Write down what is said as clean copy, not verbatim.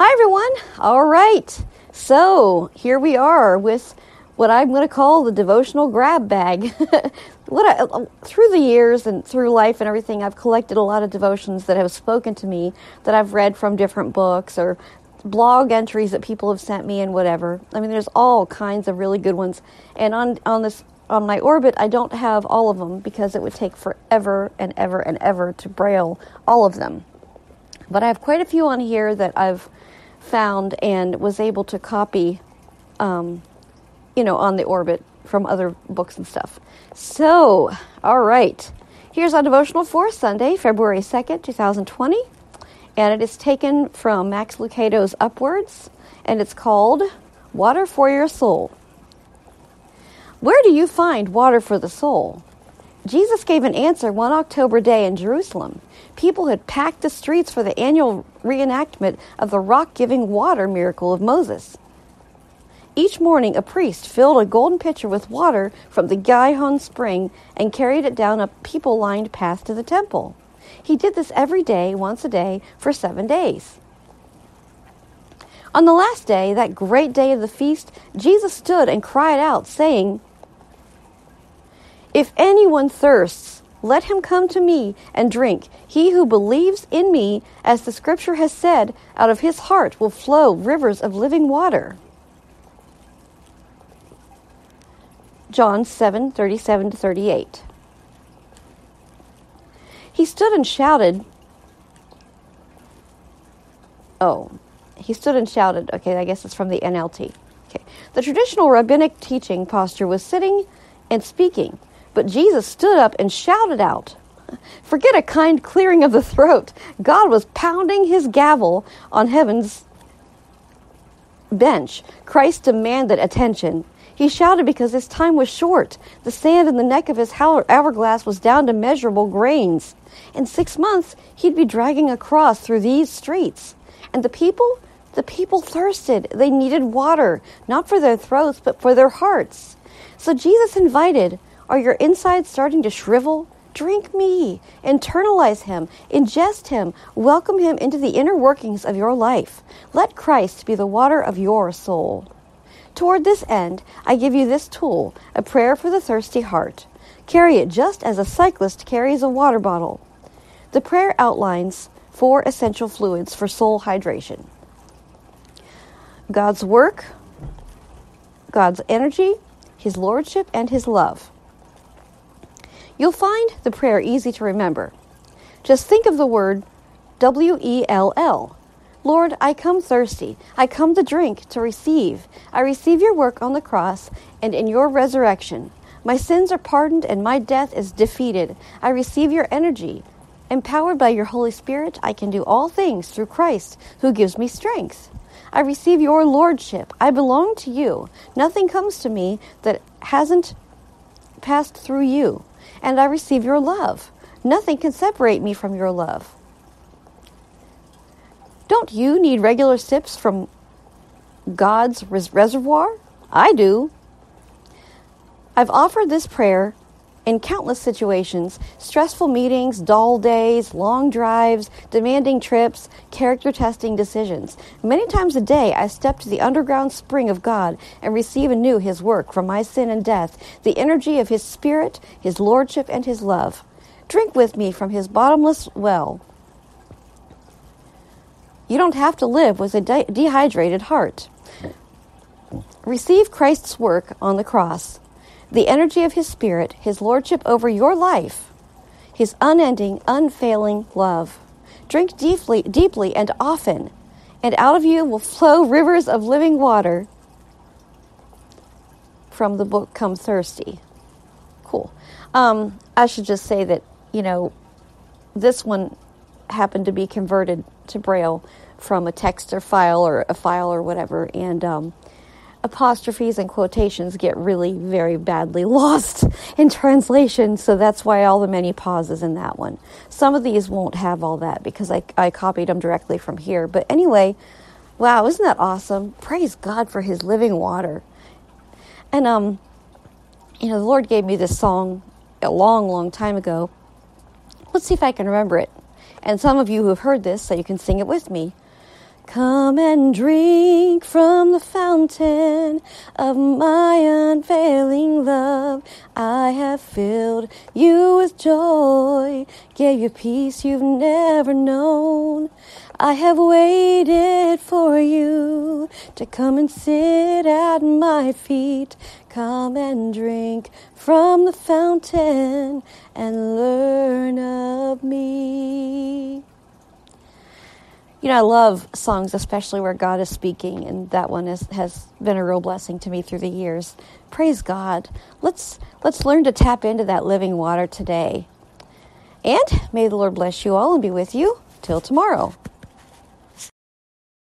Hi, everyone. All right. So here we are with what I'm going to call the devotional grab bag. Through the years and through life and everything, I've collected a lot of devotions that have spoken to me that I've read from different books or blog entries that people have sent me and whatever. I mean, there's all kinds of really good ones. And on my Orbit, I don't have all of them because it would take forever and ever and ever to braille all of them. But I have quite a few on here that I've found and was able to copy, on the Orbit from other books and stuff. So, all right. Here's our devotional for Sunday, February 2nd, 2020. And it is taken from Max Lucado's Upwards. And it's called Water for Your Soul. Where do you find water for the soul? Jesus gave an answer one October day in Jerusalem. People had packed the streets for the annual reenactment of the rock-giving water miracle of Moses. Each morning, a priest filled a golden pitcher with water from the Gihon spring and carried it down a people-lined path to the temple. He did this every day, once a day, for 7 days. On the last day, that great day of the feast, Jesus stood and cried out, saying, "If anyone thirsts, let him come to me and drink. He who believes in me, as the scripture has said, out of his heart will flow rivers of living water." John 7:37-38. He stood and shouted. Okay, I guess it's from the NLT. Okay. The traditional rabbinic teaching posture was sitting and speaking. But Jesus stood up and shouted out. Forget a kind clearing of the throat. God was pounding his gavel on heaven's bench. Christ demanded attention. He shouted because his time was short. The sand in the neck of his hourglass was down to measurable grains. In 6 months, he'd be dragging across through these streets. And the people thirsted. They needed water, not for their throats, but for their hearts. So Jesus invited, are your insides starting to shrivel? Drink me. Internalize him. Ingest him. Welcome him into the inner workings of your life. Let Christ be the water of your soul. Toward this end, I give you this tool, a prayer for the thirsty heart. Carry it just as a cyclist carries a water bottle. The prayer outlines 4 essential fluids for soul hydration: God's work, God's energy, his lordship, and his love. You'll find the prayer easy to remember. Just think of the word WELL. Lord, I come thirsty. I come to drink, to receive. I receive your work on the cross and in your resurrection. My sins are pardoned and my death is defeated. I receive your energy. Empowered by your Holy Spirit, I can do all things through Christ who gives me strength. I receive your lordship. I belong to you. Nothing comes to me that hasn't passed through you. And I receive your love. Nothing can separate me from your love. Don't you need regular sips from God's reservoir? I do. I've offered this prayer in countless situations: stressful meetings, dull days, long drives, demanding trips, character testing decisions. Many times a day, I step to the underground spring of God and receive anew his work from my sin and death, the energy of his spirit, his lordship, and his love. Drink with me from his bottomless well. You don't have to live with a dehydrated heart. Receive Christ's work on the cross, the energy of his spirit, his lordship over your life, his unending, unfailing love. Drink deeply and often, and out of you will flow rivers of living water. From the book Come Thirsty. Cool. I should just say that, this one happened to be converted to Braille from a text or file or whatever, and apostrophes and quotations get really very badly lost in translation, so that's why all the many pauses in that one. Some of these won't have all that because I copied them directly from here. But anyway, wow, isn't that awesome? Praise God for his living water. And the Lord gave me this song a long, long time ago. Let's see if I can remember it. And some of you who have heard this, so you can sing it with me. Come and drink from the fountain of my unfailing love. I have filled you with joy, gave you peace you've never known. I have waited for you to come and sit at my feet. Come and drink from the fountain and learn of me. You know, I love songs, especially where God is speaking, and that one has been a real blessing to me through the years. Praise God. Let's learn to tap into that living water today. And may the Lord bless you all and be with you till tomorrow.